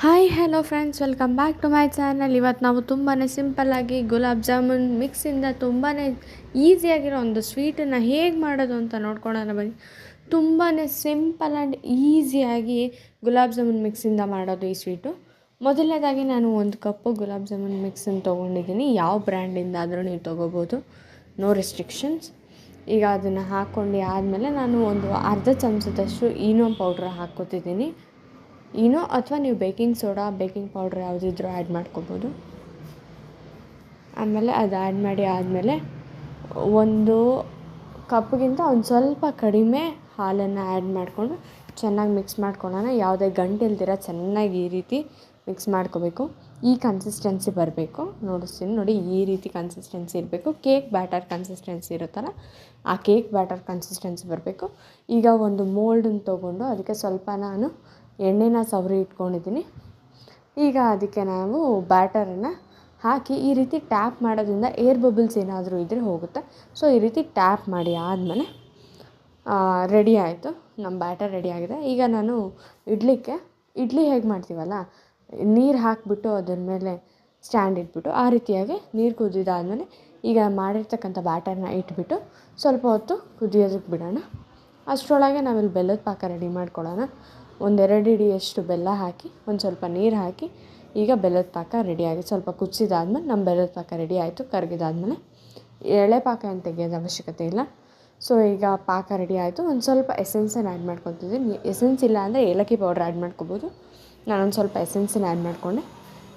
Hi hello friends, welcome back to my channel. ಇವತ್ತು ನಾವು ತುಂಬಾ ಸಿಂಪಲ್ಲಾಗಿ ಗುಲಾಬ್ ಜಾಮೂನ್ ಮಿಕ್ಸಿಂದ ತುಂಬಾ ಈಸಿಯಾಗಿರೋ ಒಂದು ಸ್ವೀಟನ್ನು ಹೇಗೆ ಮಾಡೋದು ಅಂತ ನೋಡ್ಕೊಳ್ಳೋಣ ಬನ್ನಿ. ತುಂಬಾ ಸಿಂಪಲ್ ಆ್ಯಂಡ್ ಈಸಿಯಾಗಿ ಗುಲಾಬ್ ಜಾಮೂನ್ ಮಿಕ್ಸಿಂದ ಮಾಡೋದು ಈ ಸ್ವೀಟು. ಮೊದಲನೇದಾಗಿ ನಾನು 1 ಕಪ್ಪು ಗುಲಾಬ್ ಜಾಮೂನ್ ಮಿಕ್ಸನ್ನು ತೊಗೊಂಡಿದ್ದೀನಿ. ಯಾವ ಬ್ರ್ಯಾಂಡಿಂದ ಆದರೂ ನೀವು ತೊಗೋಬೋದು, ನೋ ರೆಸ್ಟ್ರಿಕ್ಷನ್ಸ್. ಈಗ ಅದನ್ನು ಹಾಕ್ಕೊಂಡು ಆದಮೇಲೆ ನಾನು ಒಂದು ಅರ್ಧ ಚಮಚದಷ್ಟು ಈನೋ ಪೌಡ್ರ್ ಹಾಕ್ಕೊತಿದ್ದೀನಿ. ಈನೋ ಅಥವಾ ನೀವು ಬೇಕಿಂಗ್ ಸೋಡಾ, ಬೇಕಿಂಗ್ ಪೌಡ್ರ್ ಯಾವುದಿದ್ರೂ ಆ್ಯಡ್ ಮಾಡ್ಕೊಬೋದು. ಆಮೇಲೆ ಅದು ಆ್ಯಡ್ ಮಾಡಿ ಆದಮೇಲೆ 1 ಕಪ್ಗಿಂತ ಒಂದು ಸ್ವಲ್ಪ ಕಡಿಮೆ ಹಾಲನ್ನು ಆ್ಯಡ್ ಮಾಡಿಕೊಂಡು ಚೆನ್ನಾಗಿ ಮಿಕ್ಸ್ ಮಾಡ್ಕೊಳ್ಳೋಣ. ಯಾವುದೇ ಗಂಟಿಲ್ದಿರ ಚೆನ್ನಾಗಿ ಈ ರೀತಿ ಮಿಕ್ಸ್ ಮಾಡ್ಕೋಬೇಕು. ಈ ಕನ್ಸಿಸ್ಟೆನ್ಸಿ ಬರಬೇಕು. ನೋಡಿಸ್ತೀನಿ ನೋಡಿ, ಈ ರೀತಿ ಕನ್ಸಿಸ್ಟೆನ್ಸಿ ಇರಬೇಕು. ಕೇಕ್ ಬ್ಯಾಟರ್ ಕನ್ಸಿಸ್ಟೆನ್ಸಿ ಇರುತ್ತಲ್ಲ, ಆ ಕೇಕ್ ಬ್ಯಾಟರ್ ಕನ್ಸಿಸ್ಟೆನ್ಸಿ ಬರಬೇಕು. ಈಗ ಒಂದು ಮೋಲ್ಡನ್ನು ತೊಗೊಂಡು ಅದಕ್ಕೆ ಸ್ವಲ್ಪ ನಾನು ಎಣ್ಣೆನ ಸವರಿ ಇಟ್ಕೊಂಡಿದ್ದೀನಿ. ಈಗ ಅದಕ್ಕೆ ನಾವು ಬ್ಯಾಟರನ್ನು ಹಾಕಿ ಈ ರೀತಿ ಟ್ಯಾಪ್ ಮಾಡೋದ್ರಿಂದ ಏರ್ ಬಬಲ್ಸ್ ಏನಾದರೂ ಇದ್ದರೆ ಹೋಗುತ್ತೆ. ಸೊ ಈ ರೀತಿ ಟ್ಯಾಪ್ ಮಾಡಿ ಆದಮೇಲೆ ರೆಡಿ ಆಯಿತು, ನಮ್ಮ ಬ್ಯಾಟರ್ ರೆಡಿ ಆಗಿದೆ. ಈಗ ನಾನು ಇಡ್ಲಿ ಹೇಗೆ ಮಾಡ್ತೀವಲ್ಲ, ನೀರು ಹಾಕಿಬಿಟ್ಟು ಅದ್ರ ಮೇಲೆ ಸ್ಟ್ಯಾಂಡ್ ಇಟ್ಬಿಟ್ಟು ಆ ರೀತಿಯಾಗಿ ನೀರು ಕುದಿದಾದಮೇಲೆ ಈಗ ಮಾಡಿರ್ತಕ್ಕಂಥ ಬ್ಯಾಟರ್ನ ಇಟ್ಬಿಟ್ಟು ಸ್ವಲ್ಪ ಹೊತ್ತು ಕುದಿಯೋದಕ್ಕೆ ಬಿಡೋಣ. ಅಷ್ಟರೊಳಗೆ ನಾವಿಲ್ಲಿ ಬೆಲ್ಲದ ಪಾಕ ರೆಡಿ ಮಾಡ್ಕೊಳ್ಳೋಣ. 1-2 ಹಿಡಿಯಷ್ಟು ಬೆಲ್ಲ ಹಾಕಿ ಒಂದು ಸ್ವಲ್ಪ ನೀರು ಹಾಕಿ ಈಗ ಬೆಲ್ಲದ ಪಾಕ ರೆಡಿಯಾಗಿ ಸ್ವಲ್ಪ ಕುದಿಸಿದಾದ್ಮೇಲೆ ನಮ್ಮ ಬೆಲ್ಲದ ಪಾಕ ರೆಡಿ ಆಯಿತು. ಕರಗಿದಾದ್ಮೇಲೆ ಎಳೆ ಪಾಕ ಏನು ತೆಗೆಯೋದು ಅವಶ್ಯಕತೆ ಇಲ್ಲ. ಸೊ ಈಗ ಪಾಕ ರೆಡಿ ಆಯಿತು. ಒಂದು ಸ್ವಲ್ಪ ಎಸೆನ್ಸನ್ನು ಆ್ಯಡ್ ಮಾಡ್ಕೊತಿದ್ದೀನಿ. ಎಸೆನ್ಸ್ ಇಲ್ಲ ಅಂದರೆ ಏಲಕ್ಕಿ ಪೌಡ್ರ್ ಆ್ಯಡ್ ಮಾಡ್ಕೊಬೋದು. ನಾನೊಂದು ಸ್ವಲ್ಪ ಎಸೆನ್ಸನ್ನು ಆ್ಯಡ್ ಮಾಡಿಕೊಂಡೆ.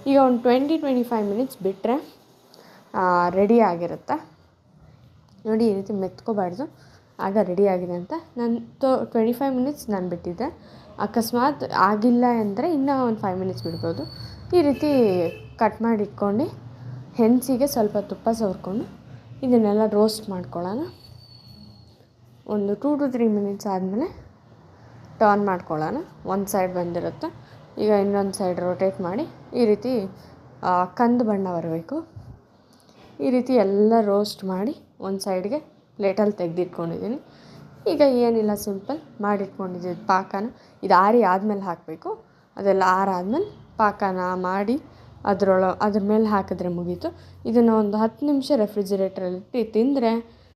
ಈಗ ಒಂದು 20-25 ಮಿನಿಟ್ಸ್ ಬಿಟ್ಟರೆ ರೆಡಿ ಆಗಿರುತ್ತೆ. ನೋಡಿ, ಈ ರೀತಿ ಮೆತ್ಕೋಬಾರ್ದು, ಆಗ ರೆಡಿ ಆಗಿದೆ ಅಂತ. ನಾನು 25 ಮಿನಿಟ್ಸ್ ನಾನು ಬಿಟ್ಟಿದ್ದೆ. ಅಕಸ್ಮಾತ್ ಆಗಿಲ್ಲ ಅಂದರೆ ಇನ್ನೂ ಒಂದು 5 ಮಿನಿಟ್ಸ್ ಬಿಡ್ಬೋದು. ಈ ರೀತಿ ಕಟ್ ಮಾಡಿ ಇಟ್ಕೊಂಡು ಹೆಂಚಿಗೆ ಸ್ವಲ್ಪ ತುಪ್ಪ ಸವರ್ಕೊಂಡು ಇದನ್ನೆಲ್ಲ ರೋಸ್ಟ್ ಮಾಡ್ಕೊಳ್ಳೋಣ. ಒಂದು 2-3 ಮಿನಿಟ್ಸ್ ಆದಮೇಲೆ ಟರ್ನ್ ಮಾಡ್ಕೊಳ್ಳೋಣ. ಒಂದು ಸೈಡ್ ಬಂದಿರುತ್ತೆ. ಈಗ ಇನ್ನೊಂದು ಸೈಡ್ ರೊಟೇಟ್ ಮಾಡಿ ಈ ರೀತಿ ಕಂದು ಬಣ್ಣ ಬರಬೇಕು. ಈ ರೀತಿ ಎಲ್ಲ ರೋಸ್ಟ್ ಮಾಡಿ ಒಂದು ಸೈಡ್ಗೆ ಪ್ಲೇಟಲ್ಲಿ ತೆಗೆದಿಟ್ಕೊಂಡಿದ್ದೀನಿ. ಈಗ ಏನಿಲ್ಲ, ಸಿಂಪಲ್ ಮಾಡಿಟ್ಕೊಂಡಿದ್ದು ಪಾಕನ ಇದು ಆರಿ ಆದಮೇಲೆ ಹಾಕಬೇಕು. ಅದೆಲ್ಲ ಆರಾದ್ಮೇಲೆ ಪಾಕನ ಮಾಡಿ ಅದ್ರ ಮೇಲೆ ಹಾಕಿದ್ರೆ ಮುಗೀತು. ಇದನ್ನು ಒಂದು 10 ನಿಮಿಷ ರೆಫ್ರಿಜಿರೇಟ್ರಲ್ಲಿ ಇಟ್ಟು ತಿಂದರೆ